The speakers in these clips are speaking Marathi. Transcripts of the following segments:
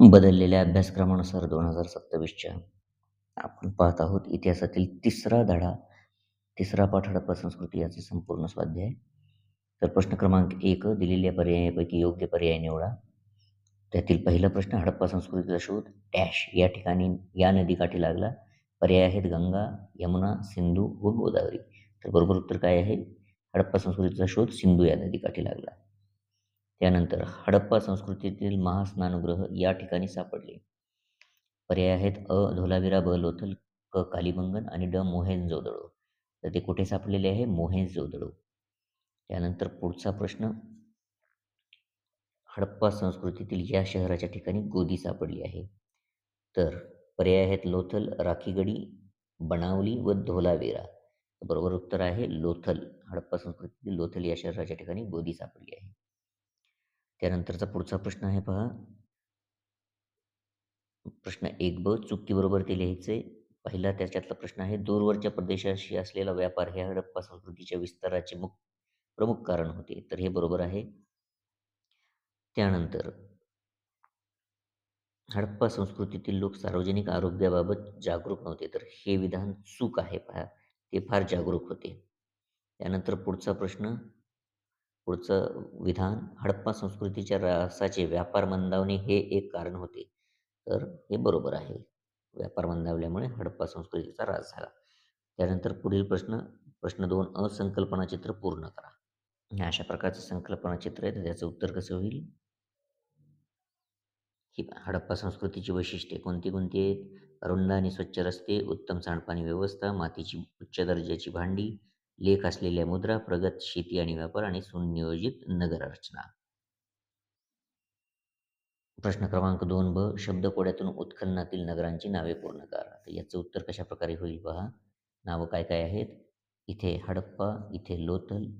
बदललेल्या अभ्यासक्रमानुसार 2027च्या आपण पाहत आहोत इतिहासातील तिसरा धडा, तिसरा पाठ हडप्पा संस्कृती याचे संपूर्ण स्वाध्याय. तर प्रश्न क्रमांक 1 दिलेल्या पर्यायापैकी योग्य पर्याय निवडा. त्यातील पहिला प्रश्न हडप्पा संस्कृतीचा शोध डॅश या ठिकाणी या नदीकाठी लागला. पर्याय आहेत गंगा, यमुना, सिंधू व गोदावरी. तर बरोबर उत्तर काय आहे? हडप्पा संस्कृतीचा शोध सिंधू या नदीकाठी लागला. त्यानंतर हडप्पा संस्कृतीतील महास्नानगृह या ठिकाणी सापडले. पर्याय आहेत अ. धोलावीरा, ब. लोथल, क. कालीबंगन आणि ड. मोहेंजोदडो. तर ते कुठे सापडलेले आहे? मोहेंजोदडो. त्यानंतर पुढचा प्रश्न, हडप्पा संस्कृतीतील या शहराच्या ठिकाणी गोदी सापडली आहे. तर पर्याय आहेत लोथल, राखीगडी, बनावली व धोलावीरा. बरोबर उत्तर आहे लोथल. हडप्पा संस्कृतीतील लोथल या शहराच्या ठिकाणी गोदी सापडली आहे. त्यानंतरचा पुढचा प्रश्न आहे पहा. प्रश्न 1 ब चुकीबरोबर ते लिहायचे. पहिला त्याच्यातला प्रश्न आहे दूरवरच्या प्रदेशाशी असलेला व्यापार हे हडप्पा संस्कृतीच्या विस्ताराचे प्रमुख कारण होते. तर हे बरोबर आहे. त्यानंतर हडप्पा संस्कृतीतील लोक सार्वजनिक आरोग्याबाबत जागरूक नव्हते. तर हे विधान चूक आहे पहा. ते फार जागरूक होते. त्यानंतर पुढचं विधान हडप्पा संस्कृतीच्या ऱ्हासाचे व्यापार मंदावणे हे एक कारण होते. तर हे बरोबर आहे. व्यापार मंदावल्यामुळे हडप्पा संस्कृतीचा ऱ्हास झाला. त्यानंतर पुढील प्रश्न 2 असंकल्पना चित्र पूर्ण करा. हे अशा प्रकारचं संकल्पना चित्र आहे. तर त्याचं उत्तर कसं होईल? ही हडप्पा संस्कृतीची वैशिष्ट्ये कोणती कोणती आहेत? रुंद आणि स्वच्छ रस्ते, उत्तम सांडपाणी व्यवस्था, मातीची उच्च दर्जाची भांडी, लेख असलेल्या मुद्रा, प्रगत शेती आणि व्यापार आणि सुनियोजित नगररचना. प्रश्न क्रमांक 2 ब शब्दकोड्यातून उत्खननातील नगरांची नावे पूर्ण करा. तर याचं उत्तर कशा प्रकारे होईल पहा. नावं काय काय आहेत? इथे हडप्पा, इथे लोथल,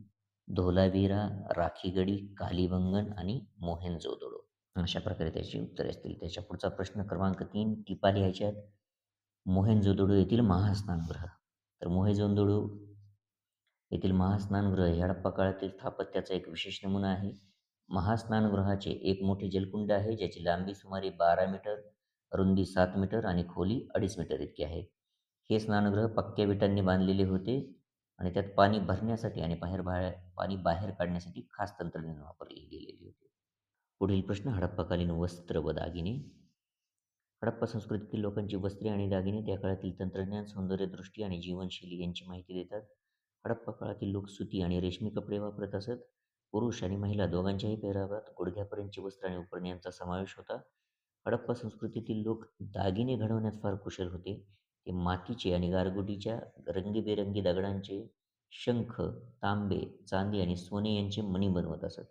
धोलावीरा, राखीगडी, कालीबंगन आणि मोहेंजोदडो. अशा प्रकारे त्याची उत्तरे असतील. त्याच्या पुढचा प्रश्न क्रमांक 3 टिपा लिहायच्या आहेत. मोहेंजोदडो येथील महास्नानगृह. तर मोहेंजोदडो येथील महास्नानगृह हे हडप्पा काळातील स्थापत्याचा एक विशेष नमुना आहे. महास्नानगृहाचे एक मोठे जलकुंड आहे ज्याची लांबी सुमारे 12 मीटर, रुंदी 7 मीटर आणि खोली 2.5 मीटर इतकी आहे. हे स्नानगृह पक्क्या विटांनी बांधलेले होते आणि त्यात पाणी भरण्यासाठी आणि पाणी बाहेर काढण्यासाठी खास तंत्रज्ञान वापरले गेलेले होते. पुढील प्रश्न हडप्पाकालीन वस्त्र व दागिने. हडप्पा संस्कृतीतील लोकांची वस्त्रे आणि दागिने त्या काळातील तंत्रज्ञान, सौंदर्यदृष्टी आणि जीवनशैली यांची माहिती देतात. हडप्पा काळातील लोक सुती आणि रेशमी कपडे वापरत असत. पुरुष आणि महिला दोघांच्याही पेहरावात गुडघ्यापर्यंतची वस्त्र आणि उपरणे यांचा समावेश होता. हडप्पा संस्कृतीतील लोक दागिने घडवण्यात फार कुशल होते. ते मातीचे आणि गारगुटीच्या रंगीबेरंगी दगडांचे शंख, तांबे, चांदी आणि सोने यांचे मणी बनवत असत.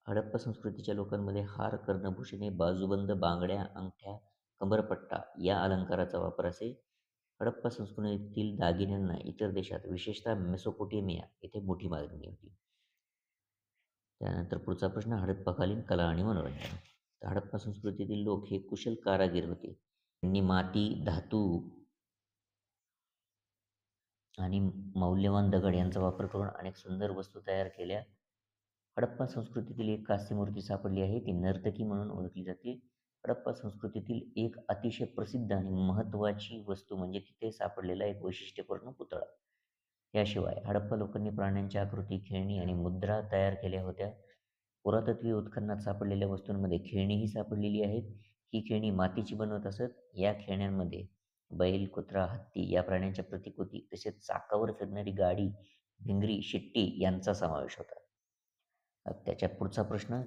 हडप्पा संस्कृतीच्या लोकांमध्ये हार, कर्णभूषणे, बाजूबंद, बांगड्या, अंगठ्या, कमरपट्टा या अलंकाराचा वापर असे. हडप्पा संस्कृतीतील दागिन्यांना इतर देशात विशेषतः मेसोपोटेमिया येथे मोठी मागणी होती. त्यानंतर पुढचा प्रश्न हडप्पाकालीन कला आणि मनोरंजन. तर हडप्पा संस्कृतीतील लोक हे कुशल कारागीर होते. त्यांनी माती, धातू आणि मौल्यवान दगड यांचा वापर करून अनेक सुंदर वस्तू तयार केल्या. हडप्पा संस्कृतीतील एक कास्यमूर्ती सापडली आहे. ती नर्तकी म्हणून ओळखली जाते. हडप्पा संस्कृतीतील एक अतिशय प्रसिद्ध आणि महत्त्वाची वस्तू म्हणजे तिथे सापडलेला एक वैशिष्ट्यपूर्ण पुतळा. याशिवाय हडप्पा लोकांनी प्राण्यांच्या आकृती, खेळणी आणि मुद्रा तयार केल्या होत्या. पुरातत्वीय उत्खननात सापडलेल्या वस्तूंमध्ये खेळणीही सापडलेली आहेत. ही खेळणी मातीची बनवत असत. या खेळण्यांमध्ये बैल, कुत्रा, हत्ती या प्राण्यांच्या प्रतिकृती तसेच चाकावर फिरणारी गाडी, भिंगरी, शिट्टी यांचा समावेश होता. त्याच्या पुढचा प्रश्न,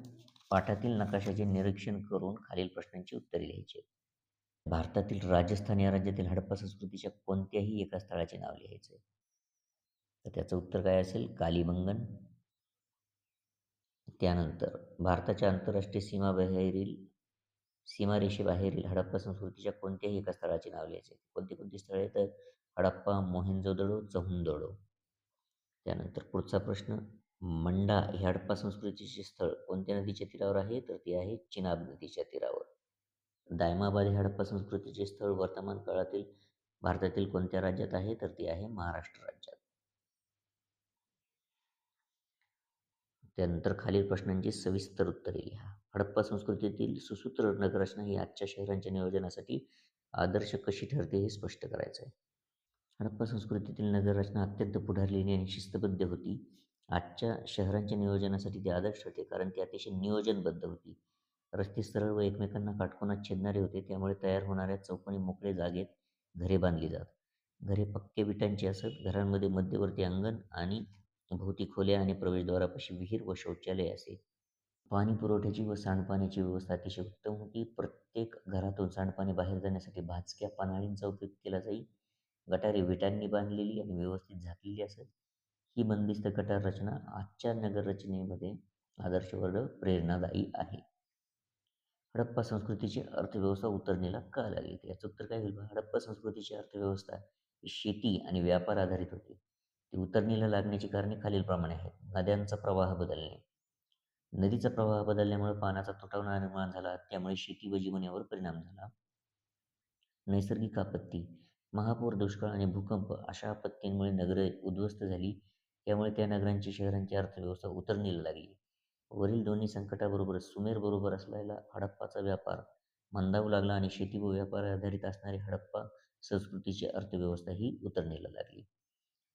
पाठातील नकाशाचे निरीक्षण करून खालील प्रश्नांची उत्तरे लिहायची. भारतातील राजस्थान या राज्यातील हडप्पा संस्कृतीच्या कोणत्याही एका स्थळाचे नाव लिहायचे. तर त्याचं उत्तर काय असेल? कालीबंगन. त्यानंतर भारताच्या आंतरराष्ट्रीय सीमारेषेबाहेरील हडप्पा संस्कृतीच्या कोणत्याही एका स्थळाचे नाव लिहायचे. कोणती कोणती स्थळे? तर हडप्पा, मोहेंजोदडो, चहुंदडो. त्यानंतर पुढचा प्रश्न, मंडा हे हडप्पा संस्कृतीचे स्थळ कोणत्या नदीच्या तीरावर आहे? तर ते आहे चिनाब नदीच्या तीरावर. दायमाबाद हे हडप्पा संस्कृतीचे स्थळ वर्तमान काळातील भारतातील कोणत्या राज्यात आहे? तर ते आहे महाराष्ट्र राज्यात. त्यानंतर खालील प्रश्नांची सविस्तर उत्तरे लिहा. हडप्पा संस्कृतीतील सुसूत्र नगररचना ही आजच्या शहरांच्या नियोजनासाठी आदर्श कशी ठरते हे स्पष्ट करायचं आहे. हडप्पा संस्कृतीतील नगररचना अत्यंत पुढारलेली आणि शिस्तबद्ध होती. आजच्या शहरांच्या नियोजनासाठी ती आदर्श ठरते कारण ती अतिशय नियोजनबद्ध होती. रस्ते सरळ व एकमेकांना काटकोनात छेदणारे होते. त्यामुळे तयार होणाऱ्या चौकोनी मोकळे जागेत घरे बांधली जात. घरे पक्क्या विटांची असत. घरांमध्ये मध्यवर्ती अंगण आणि भोवती खोल्या आणि प्रवेशद्वारापाशी विहीर व शौचालय असे. पाणी पुरवठ्याची व सांडपाण्याची व्यवस्था अतिशय उत्तम होती. प्रत्येक घरातून सांडपाणी बाहेर जाण्यासाठी भाचक्या पन्हाळींचा उपयोग केला जाई. गटारे विटांनी बांधलेली आणि व्यवस्थित झाकलेली असत. ही बंदिस्त गटार रचना आजच्या नगररचनेमध्ये आदर्श व प्रेरणादायी आहे. हडप्पा संस्कृतीची अर्थव्यवस्था उतरणीला का लागली? तर याचं उत्तर काय होईल पहा. हडप्पा संस्कृतीची अर्थव्यवस्था ही शेती आणि व्यापार आधारित होती. ती उतरणीला लागण्याची कारणे खालीलप्रमाणे आहेत. नद्यांचा प्रवाह बदलणे. नदीचा प्रवाह बदलल्यामुळे पाण्याचा तुटवडा निर्माण झाला. त्यामुळे शेती व जीवन यावर परिणाम झाला. नैसर्गिक आपत्ती, महापूर, दुष्काळ आणि भूकंप अशा आपत्तींमुळे नगरे उद्ध्वस्त झाली. त्यामुळे त्या नगरांची, शहरांची अर्थव्यवस्था उतरणीला लागली. वरील दोन्ही संकटाबरोबरच सुमेरबरोबर असलेला हडप्पाचा व्यापार मंदावू लागला आणि शेती व व्यापार आधारित असणारी हडप्पा संस्कृतीची अर्थव्यवस्था ही उतरणीला लागली.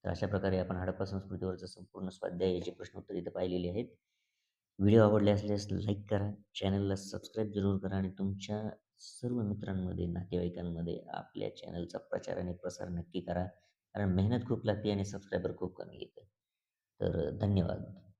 तर अशा प्रकारे आपण हडप्पा संस्कृतीवरचं संपूर्ण स्वाध्याय याचे प्रश्नोत्तर इथं पाहिलेले आहेत. व्हिडिओ आवडले असल्यास लाईक करा, चॅनलला सबस्क्राईब जरूर करा आणि तुमच्या सर्व मित्रांमध्ये, नातेवाईकांमध्ये आपल्या चॅनलचा प्रचार आणि प्रसार नक्की करा. कारण मेहनत खूप लागते आणि सबस्क्रायबर खूप कमी येतं. तर धन्यवाद.